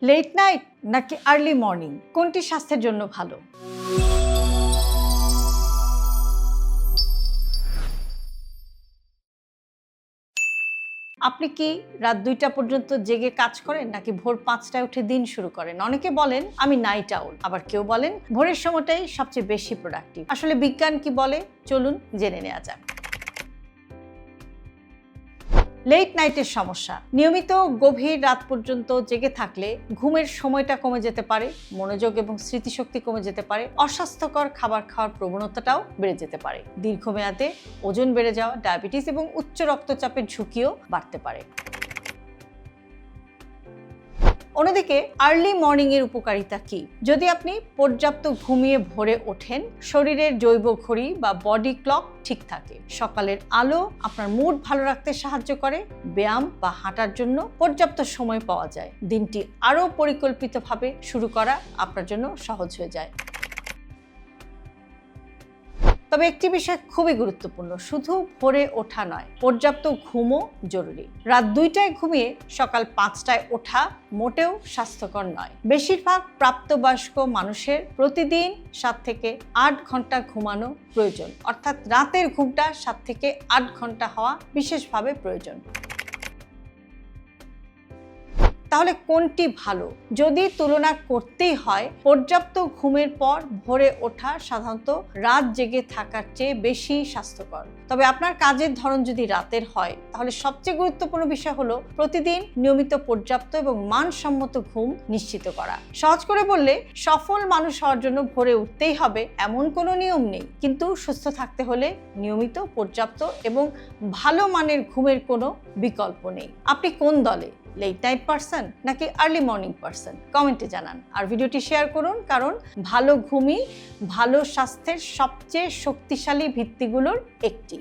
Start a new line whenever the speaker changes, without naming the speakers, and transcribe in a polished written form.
Late night নাকি early morning কোনটি স্বাস্থ্যের জন্য ভালো? আপনি কি রাত 2টা পর্যন্ত জেগে কাজ করেন নাকি ভোর 5টায় উঠে দিন শুরু করেন? অনেকে বলেন আমি নাইট আউল, আবার কেউ বলেন ভোরের সময়টাই সবচেয়ে বেশি প্রোডাক্টিভ। আসলে বিজ্ঞান কি বলে চলুন জেনে নেওয়া যাক। লেট নাইটের সমস্যা। নিয়মিত গভীর রাত পর্যন্ত জেগে থাকলে ঘুমের সময়টা কমে যেতে পারে, মনোযোগ এবং স্মৃতিশক্তি কমে যেতে পারে, অস্বাস্থ্যকর খাবার খাওয়ার প্রবণতাটাও বেড়ে যেতে পারে। দীর্ঘমেয়াদে ওজন বেড়ে যাওয়া, ডায়াবেটিস এবং উচ্চ রক্তচাপের ঝুঁকিও বাড়তে পারে। অন্যদিকে আর্লি মর্নিং এর উপকারিতা কি? যদি আপনি পর্যাপ্ত ঘুমিয়ে ভোরে ওঠেন, শরীরের জৈব ঘড়ি বা বডি ক্লক ঠিক থাকে। সকালের আলো আপনার মুড ভালো রাখতে সাহায্য করে। ব্যায়াম বা হাঁটার জন্য পর্যাপ্ত সময় পাওয়া যায়। দিনটি আরও পরিকল্পিতভাবে শুরু করা আপনার জন্য সহজ হয়ে যায়। তবে একটি বিষয় খুবই গুরুত্বপূর্ণ, শুধু ভোরে ওঠা নয়, পর্যাপ্ত ঘুমও জরুরি। রাত 2টায় ঘুমিয়ে সকাল 5টায় ওঠা মোটেও স্বাস্থ্যকর নয়। বেশিরভাগ প্রাপ্তবয়স্ক মানুষের প্রতিদিন 7 থেকে 8 ঘন্টা ঘুমানো প্রয়োজন, অর্থাৎ রাতের ঘুমটা 7 থেকে 8 ঘন্টা হওয়া বিশেষভাবে প্রয়োজন। তাহলে কোনটি ভালো? যদি তুলনা করতেই হয়, পর্যাপ্ত ঘুমের পর ভোরে ওঠা সাধারণত রাত জেগে থাকার চেয়ে বেশি স্বাস্থ্যকর। তবে আপনার কাজের ধরন যদি রাতের হয়, তাহলে সবচেয়ে গুরুত্বপূর্ণ বিষয় হলো প্রতিদিন নিয়মিত পর্যাপ্ত এবং মানসম্মত ঘুম নিশ্চিত করা। সহজ করে বললে, সফল মানুষ হওয়ার জন্য ভোরে উঠতেই হবে এমন কোনো নিয়ম নেই, কিন্তু সুস্থ থাকতে হলে নিয়মিত পর্যাপ্ত এবং ভালো মানের ঘুমের কোনো বিকল্প নেই। আপনি কোন দলে? লেট নাইট পারসন নাকি আর্লি মর্নিং পারসন? কমেন্টে জানান আর ভিডিওটি শেয়ার করুন, কারণ ভালো ঘুমই ভালো স্বাস্থ্যের সবচেয়ে শক্তিশালী ভিত্তিগুলোর একটি।